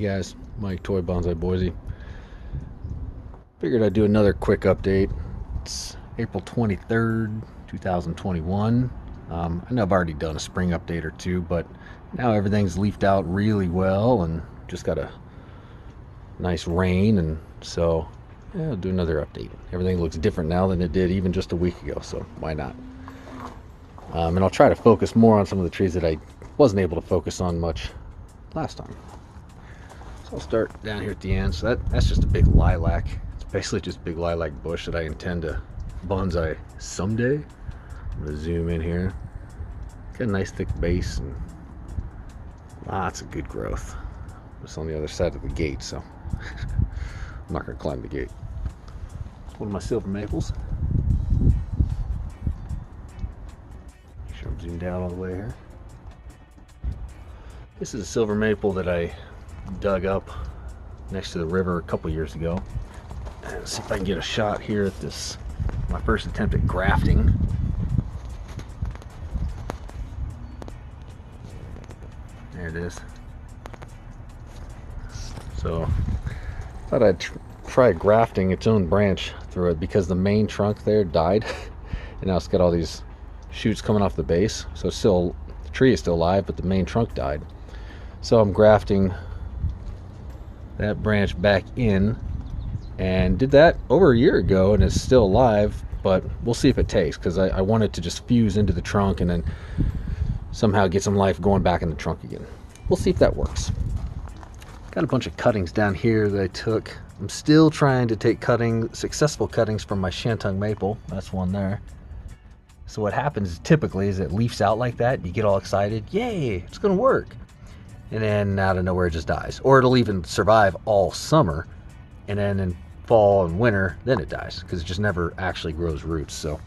guys, Mike Toy Bonsai Boise. Figured I'd do another quick update. It's April 23rd, 2021. I know I've already done a spring update or two, but now everything's leafed out really well and just got a nice rain, and so yeah, I'll do another update. Everything looks different now than it did even just a week ago, so why not? And I'll try to focus more on some of the trees that I wasn't able to focus on much last time. So I'll start down here at the end. So that's just a big lilac. It's basically just a big lilac bush that I intend to bonsai someday. I'm going to zoom in here. Got a nice thick base and lots of good growth. It's on the other side of the gate, so I'm not going to climb the gate. It's one of my silver maples. Make sure I'm zoomed out all the way here. This is a silver maple that I dug up next to the river a couple years ago. And let's see if I can get a shot here at this, my first attempt at grafting. There it is. So I thought I'd try grafting its own branch through it because the main trunk there died and now it's got all these shoots coming off the base. So it's still, the tree is still alive, but the main trunk died. So I'm grafting that branch back in, and did that over a year ago, and it's still alive, but we'll see if it takes, because I want it to just fuse into the trunk and then somehow get some life going back in the trunk again. We'll see if that works. Got a bunch of cuttings down here that I took. I'm still trying to take successful cuttings from my Shantung maple. That's one there. So what happens typically is it leaves out like that. You get all excited. Yay, it's going to work. And then out of nowhere it just dies. Or it'll even survive all summer, and then in fall and winter, then it dies, because it just never actually grows roots. So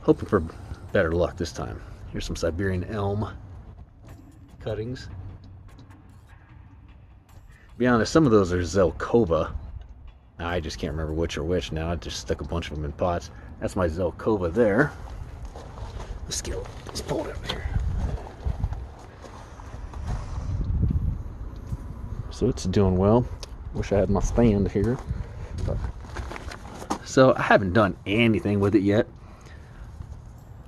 hoping for better luck this time. Here's some Siberian elm cuttings. To be honest, some of those are Zelkova. I just can't remember which are which now. I just stuck a bunch of them in pots. That's my Zelkova there. Let's pull it up here. So it's doing well. Wish I had my stand here. So I haven't done anything with it yet.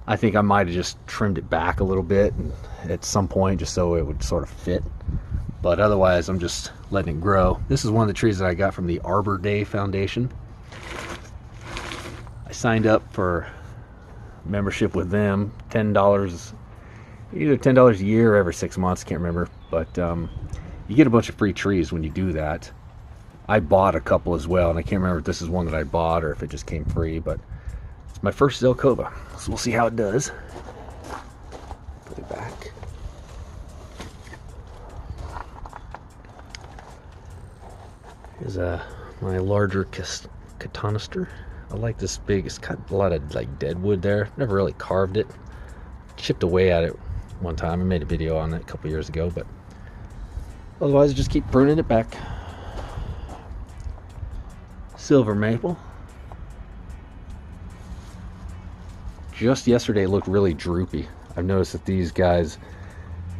I think I might have just trimmed it back a little bit at some point just so it would sort of fit. But otherwise I'm just letting it grow. This is one of the trees that I got from the Arbor Day Foundation. I signed up for membership with them, $10, either $10 a year or every 6 months, can't remember. But you get a bunch of free trees when you do that. I bought a couple as well, and I can't remember if this is one that I bought or if it just came free, but it's my first Zelkova, so we'll see how it does. Put it back. Here's my larger Catonister. I like this big. It's got a lot of like dead wood there. Never really carved it. Chipped away at it one time. I made a video on it a couple years ago, but otherwise, just keep pruning it back. Silver maple. Just yesterday it looked really droopy. I've noticed that these guys,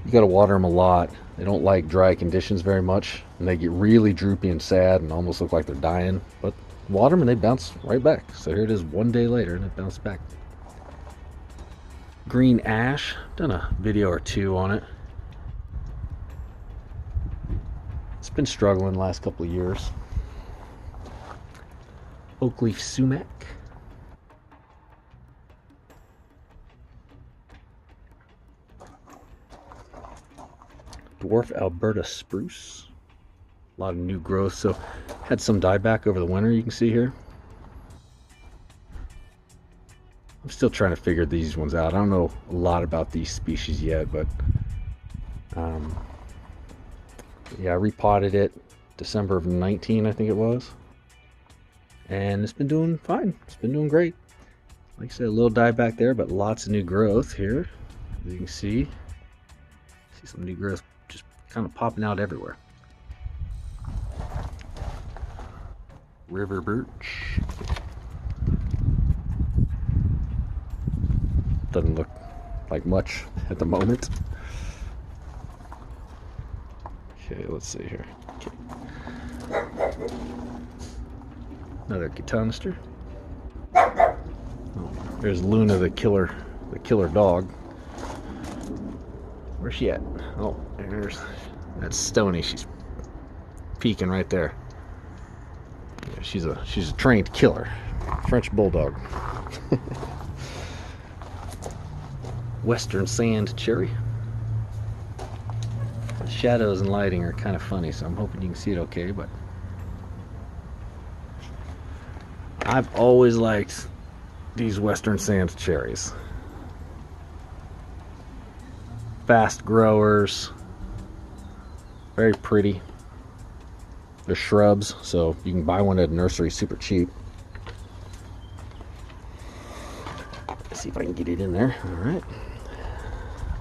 you gotta water them a lot. They don't like dry conditions very much, and they get really droopy and sad and almost look like they're dying. But water them and they bounce right back. So here it is one day later and it bounced back. Green ash. Done a video or two on it. It's been struggling the last couple of years. Oak leaf sumac. Dwarf Alberta spruce. A lot of new growth, so had some dieback over the winter, you can see here. I'm still trying to figure these ones out. I don't know a lot about these species yet, but yeah, I repotted it December of 19, I think it was. And it's been doing fine. It's been doing great. Like I said, a little dieback there, but lots of new growth here. As you can see some new growth just kind of popping out everywhere. River birch. Doesn't look like much at the moment. Okay, let's see here. Okay. Another canister. Oh, there's Luna, the killer dog. Where's she at? Oh, that's Stony. She's peeking right there. Yeah, she's a trained killer, French bulldog. Western sand cherry. The shadows and lighting are kind of funny, so I'm hoping you can see it okay. But I've always liked these Western sand cherries. Fast growers, very pretty. They're shrubs, so you can buy one at a nursery super cheap. Let's see if I can get it in there. All right.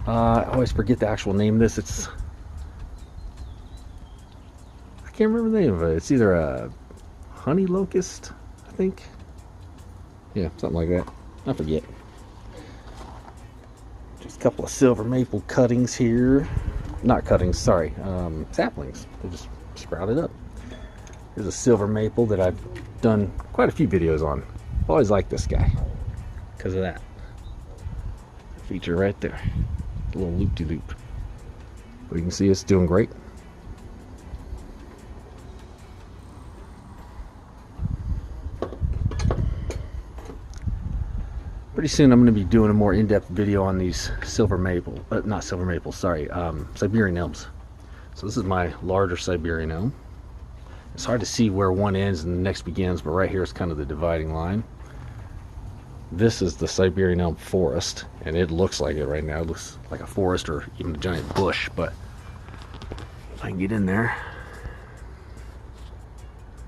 I always forget the actual name of this. I can't remember the name of it. It's either a honey locust, I think. Yeah, something like that. I forget. Just a couple of silver maple cuttings here. Not cuttings, sorry. Saplings. They just sprouted up. Here's a silver maple that I've done quite a few videos on. I've always liked this guy because of that feature right there. A little loop-de-loop. But you can see it's doing great. Pretty soon I'm going to be doing a more in-depth video on these not silver maple, sorry, Siberian elms. So this is my larger Siberian elm. It's hard to see where one ends and the next begins, but right here is kind of the dividing line. This is the Siberian elm forest, and it looks like it right now. It looks like a forest or even a giant bush, but if I can get in there.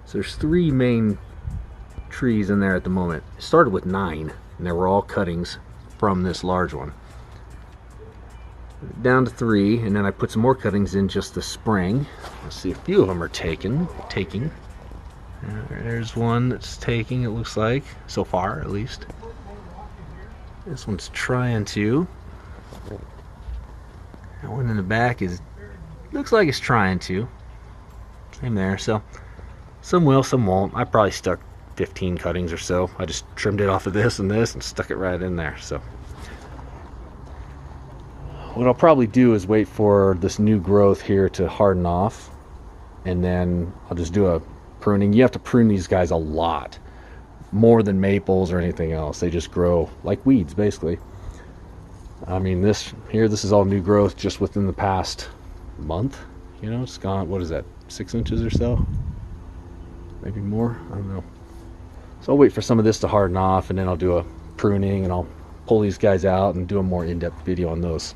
So there's 3 main trees in there at the moment. It started with 9, and they were all cuttings from this large one. Down to 3, and then I put some more cuttings in just this spring. Let's see, a few of them are taking. There's one that's taking, it looks like, so far at least. This one's trying to. That one in the back looks like it's trying to. Same there, so some will, some won't. I probably stuck 15 cuttings or so. I just trimmed it off of this and stuck it right in there. So what I'll probably do is wait for this new growth here to harden off, and then I'll just do a pruning. You have to prune these guys a lot, more than maples or anything else. They just grow like weeds, basically. I mean, this is all new growth just within the past month. You know, it's gone, what is that, 6 inches or so? Maybe more, I don't know. So I'll wait for some of this to harden off, and then I'll do a pruning, and I'll pull these guys out and do a more in-depth video on those.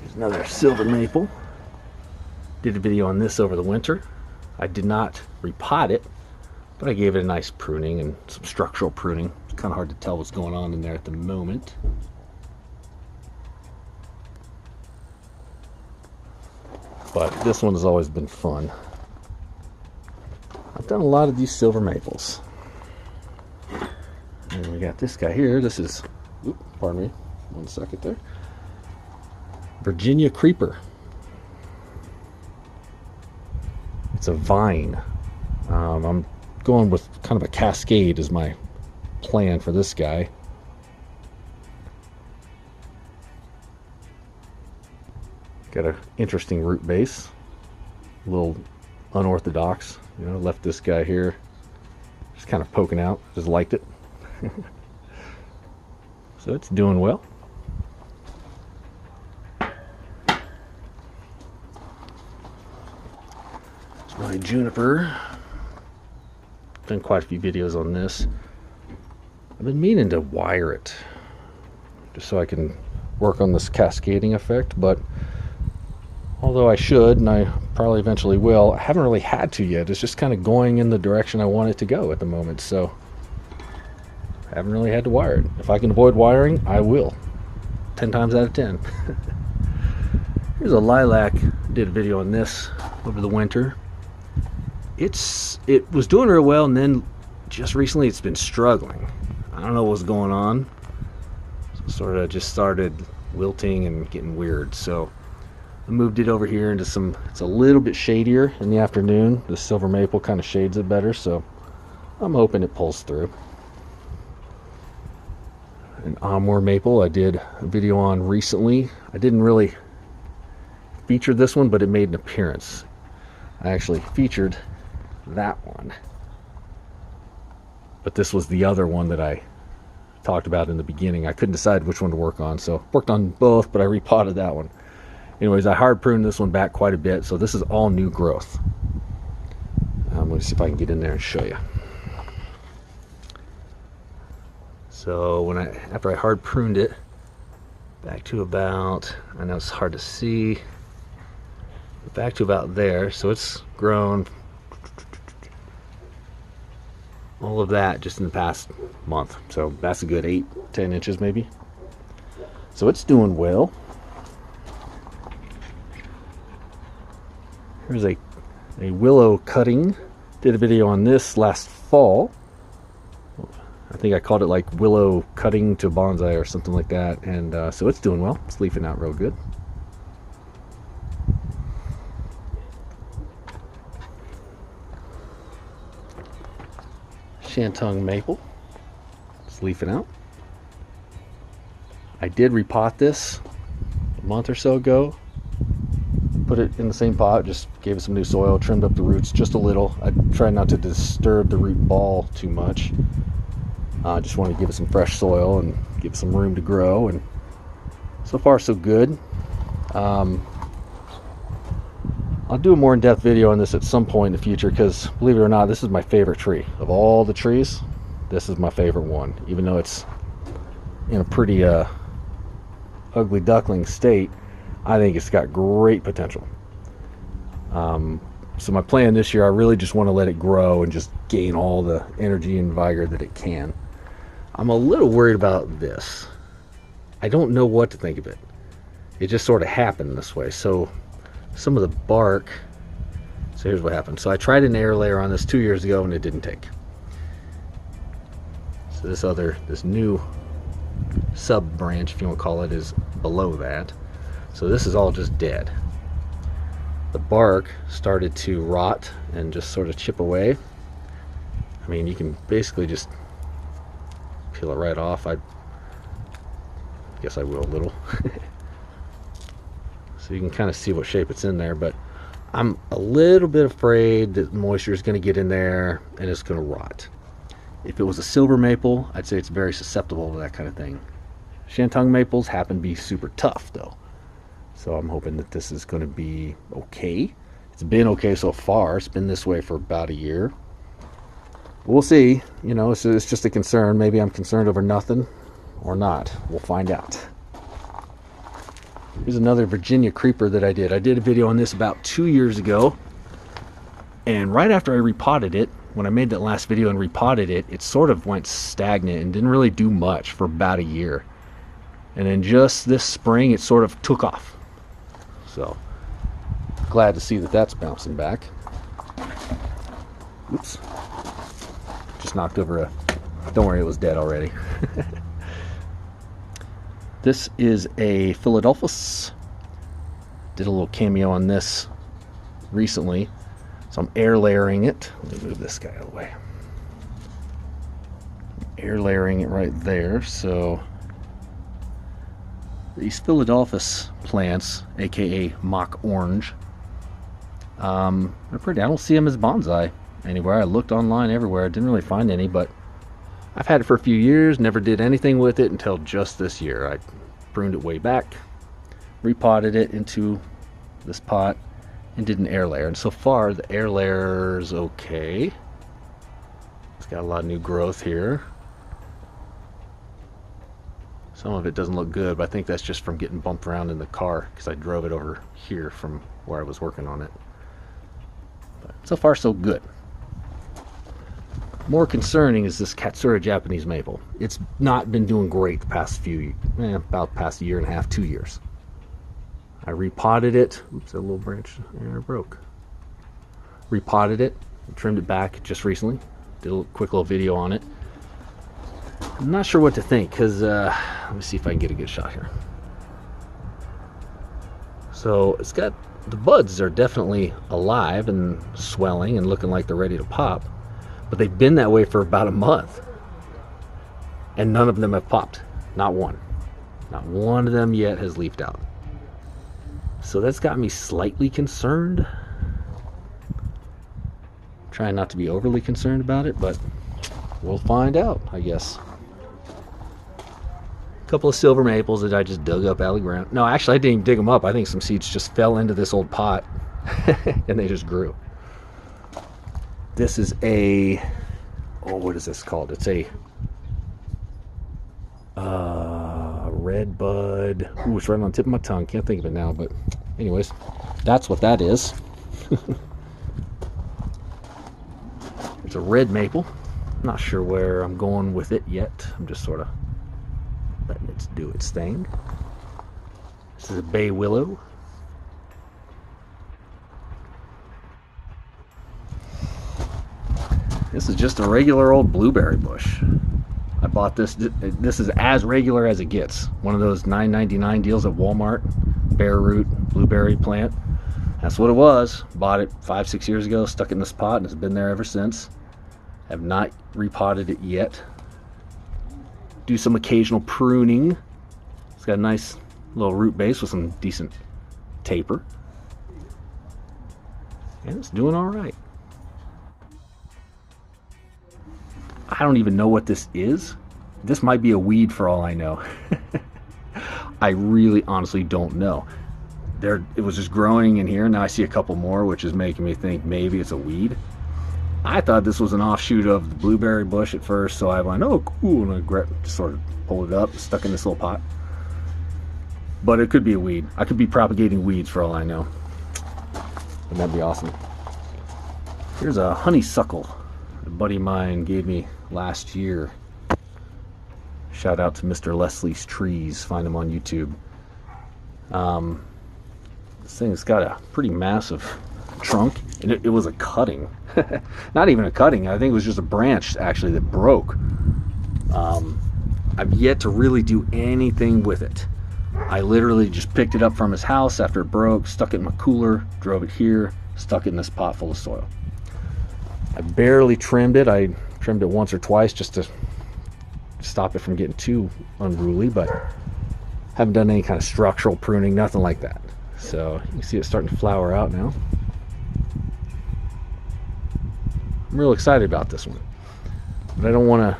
Here's another silver maple. Did a video on this over the winter. I did not repot it, but I gave it a nice pruning and some structural pruning. It's kind of hard to tell what's going on in there at the moment. But this one has always been fun. I've done a lot of these silver maples. And we got this guy here. This is, pardon me, 1 second there. Virginia creeper. It's a vine. I'm going with kind of a cascade as my plan for this guy. Got an interesting root base. A little unorthodox. You know, left this guy here just kind of poking out. Just liked it. So it's doing well. It's my juniper. Done quite a few videos on this. I've been meaning to wire it just so I can work on this cascading effect, but although I should, and I probably eventually will, I haven't really had to yet. It's just kind of going in the direction I want it to go at the moment, so I haven't really had to wire it. If I can avoid wiring, I will. 10 times out of 10. Here's a lilac. Did a video on this over the winter. It was doing real well, and then just recently it's been struggling. I don't know what's going on. So sort of just started wilting and getting weird. So I moved it over here into some, it's a little bit shadier in the afternoon. The silver maple kind of shades it better, so I'm hoping it pulls through. An Amur maple I did a video on recently. I didn't really feature this one, but it made an appearance. I actually featured that one, but this was the other one that I talked about in the beginning. I couldn't decide which one to work on, so worked on both, but I repotted that one. Anyways, I hard pruned this one back quite a bit, so this is all new growth. Let me see if I can get in there and show you. So after I hard pruned it back to about, I know it's hard to see, back to about there, so it's grown all of that just in the past month. So that's a good 8-10 inches maybe. So it's doing well. Here's a willow cutting. Did a video on this last fall. I think I called it like willow cutting to bonsai or something like that. And so it's doing well. It's leafing out real good. Shantung maple. It's leafing out. I did repot this a month or so ago. Put it in the same pot, just gave it some new soil, trimmed up the roots just a little. I tried not to disturb the root ball too much. I just wanted to give it some fresh soil and give it some room to grow, and so far so good. I'll do a more in-depth video on this at some point in the future, because believe it or not, this is my favorite tree. Of all the trees, this is my favorite one, even though it's in a pretty ugly duckling state. I think it's got great potential. So my plan this year, I really just want to let it grow and just gain all the energy and vigor that it can. I'm a little worried about this. I don't know what to think of it. It just sort of happened this way. So some of the bark, so here's what happened. So I tried an air layer on this 2 years ago and it didn't take. So this new sub branch, if you want to call it, is below that. So this is all just dead. The bark started to rot and just sort of chip away. I mean, you can basically just peel it right off. I guess I will a little. So you can kind of see what shape it's in there, but I'm a little bit afraid that moisture is going to get in there and it's going to rot. If it was a silver maple, I'd say it's very susceptible to that kind of thing. Shantung maples happen to be super tough though. So I'm hoping that this is going to be okay. It's been okay so far. It's been this way for about a year. We'll see. You know, it's just a concern. Maybe I'm concerned over nothing or not. We'll find out. Here's another Virginia creeper that I did. I did a video on this about 2 years ago. And right after I repotted it, when I made that last video and repotted it, it sort of went stagnant and didn't really do much for about a year. And then just this spring, it sort of took off. So glad to see that that's bouncing back. Oops. Just knocked over a, don't worry, it was dead already. This is a Philadelphus. Did a little cameo on this recently. So I'm air layering it. Let me move this guy out of the way. Air layering it right there. So these Philadelphus plants, aka mock orange, they're pretty. I don't see them as bonsai anywhere. I looked online everywhere. I didn't really find any, but I've had it for a few years, never did anything with it until just this year. I pruned it way back, repotted it into this pot, and did an air layer. And so far, the air layer's okay. It's got a lot of new growth here. Some of it doesn't look good, but I think that's just from getting bumped around in the car because I drove it over here from where I was working on it. But so far, so good. More concerning is this Katsura Japanese maple. It's not been doing great the past about past year and a half, 2 years. I repotted it. Oops, that little branch there broke. Repotted it, trimmed it back just recently. Did a quick little video on it. I'm not sure what to think because let me see if I can get a good shot here. So it's got, the buds are definitely alive and swelling and looking like they're ready to pop, but they've been that way for about a month and none of them have popped. Not one. Not one of them yet has leafed out. So that's got me slightly concerned. Trying not to be overly concerned about it, but we'll find out, I guess. A couple of silver maples that I just dug up out of the ground. No, actually, I didn't even dig them up. I think some seeds just fell into this old pot and they just grew. This is a, oh, what is this called? It's a red bud. Ooh, it's right on the tip of my tongue. Can't think of it now, but anyways, that's what that is. It's a red maple. Not sure where I'm going with it yet. I'm just sort of letting it do its thing. This is a bay willow. This is just a regular old blueberry bush. I bought this. This is as regular as it gets. One of those $9.99 deals at Walmart. Bare root blueberry plant. That's what it was. Bought it 5-6 years ago. Stuck it in this pot and it's been there ever since. Have not repotted it yet. Do some occasional pruning. It's got a nice little root base with some decent taper. And it's doing all right. I don't even know what this is. This might be a weed for all I know. I really honestly don't know. It was just growing in here. Now I see a couple more, which is making me think maybe it's a weed. I thought this was an offshoot of the blueberry bush at first, so I went, oh cool, and I just sort of pulled it up, stuck in this little pot. But it could be a weed. I could be propagating weeds for all I know. Wouldn't that be awesome? Here's a honeysuckle a buddy of mine gave me last year. Shout out to Mr. Leslie's Trees. Find him on YouTube. This thing's got a pretty massive trunk, and it was a cutting. Not even a cutting. I think it was just a branch actually that broke. I've yet to really do anything with it. I literally just picked it up from his house after it broke, stuck it in my cooler, drove it here, stuck it in this pot full of soil. I barely trimmed it. I trimmed it once or twice just to stop it from getting too unruly, but haven't done any kind of structural pruning, nothing like that. So you can see it's starting to flower out now. I'm real excited about this one, but I don't want to.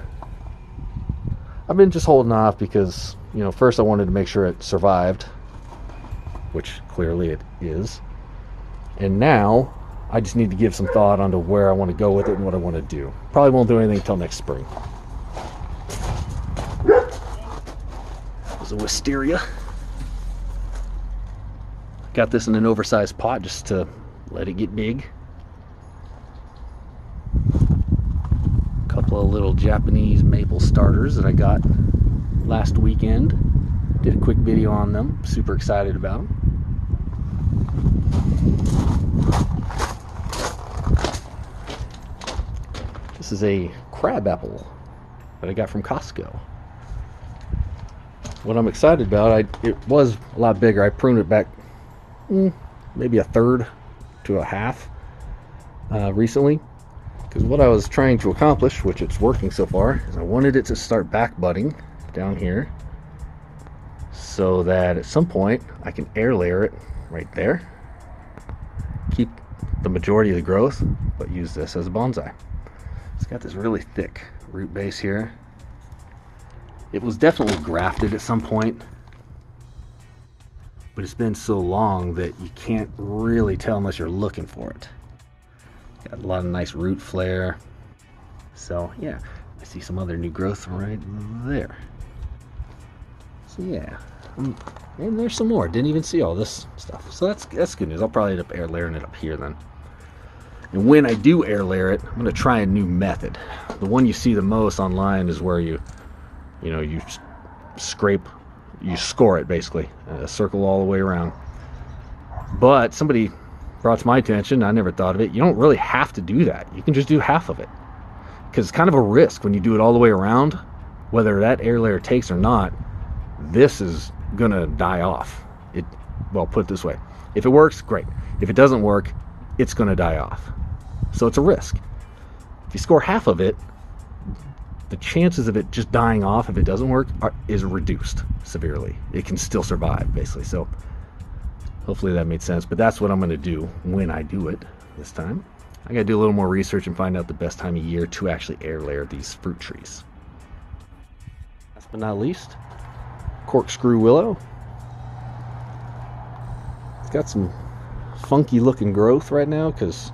I've been just holding off because, you know, first I wanted to make sure it survived, which clearly it is, and now I just need to give some thought onto where I want to go with it and what I want to do. Probably won't do anything until next spring. There's a wisteria. Got this in an oversized pot just to let it get big. Couple of little Japanese maple starters that I got last weekend. Did a quick video on them. Super excited about them. This is a crab apple that I got from Costco. What I'm excited about, it was a lot bigger. I pruned it back maybe a third to a half recently. Because what I was trying to accomplish, which it's working so far, is I wanted it to start back budding down here so that at some point I can air layer it right there, keep the majority of the growth, but use this as a bonsai. It's got this really thick root base here. It was definitely grafted at some point, but it's been so long that you can't really tell unless you're looking for it. Got a lot of nice root flare. So yeah, I see some other new growth right there. So yeah, and there's some more. Didn't even see all this stuff. So that's good news. I'll probably end up air layering it up here then. And when I do air layer it, I'm going to try a new method. The one you see the most online is where you scrape, you score it basically, a circle all the way around. But somebody brought to my attention, I never thought of it, you don't really have to do that. You can just do half of it, because it's kind of a risk when you do it all the way around. Whether that air layer takes or not, this is gonna die off. Well, put it this way, If it works, great. If it doesn't work, it's going to die off. So it's a risk. If you score half of it, the chances of it just dying off if it doesn't work is reduced severely. It can still survive, basically. So hopefully that made sense. But that's what I'm going to do when I do it this time. I got to do a little more research and find out the best time of year to actually air layer these fruit trees. Last but not least, corkscrew willow. It's got some funky looking growth right now because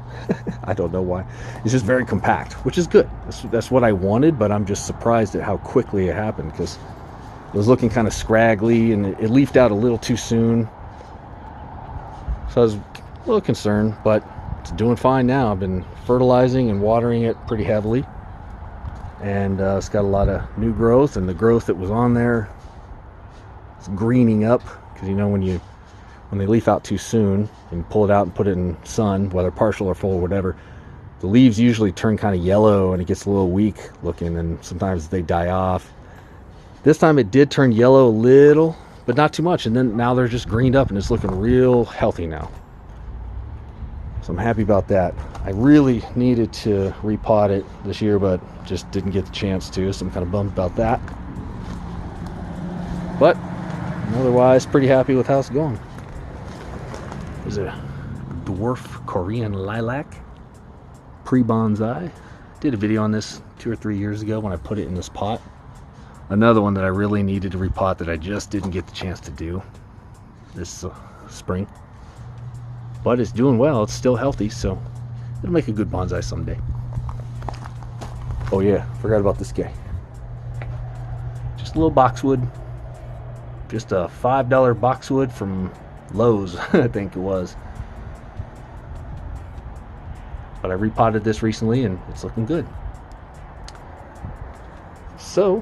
I don't know why. It's just very compact, which is good. That's what I wanted, but I'm just surprised at how quickly it happened because it was looking kind of scraggly and it leafed out a little too soon. So I was a little concerned, but it's doing fine now. I've been fertilizing and watering it pretty heavily, and it's got a lot of new growth, and the growth that was on there is greening up because you know when they leaf out too soon and pull it out and put it in sun, whether partial or full or whatever, the leaves usually turn kind of yellow and it gets a little weak looking, and sometimes they die off. This time it did turn yellow a little, but not too much, and then now they're just greened up and it's looking real healthy now. So I'm happy about that. I really needed to repot it this year, but just didn't get the chance to, so I'm kind of bummed about that. But otherwise, pretty happy with how it's going. There's a dwarf Korean lilac, pre-bonsai. Did a video on this 2 or 3 years ago when I put it in this pot. Another one that I really needed to repot that I just didn't get the chance to do this spring. But it's doing well, it's still healthy, so it'll make a good bonsai someday. Oh yeah, forgot about this guy. Just a little boxwood. Just a $5 boxwood from Lowe's, I think it was. But I repotted this recently and it's looking good. So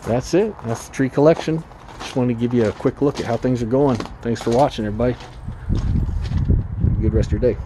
that's it. That's the tree collection. Just wanted to give you a quick look at how things are going. Thanks for watching, everybody. Have a good rest of your day.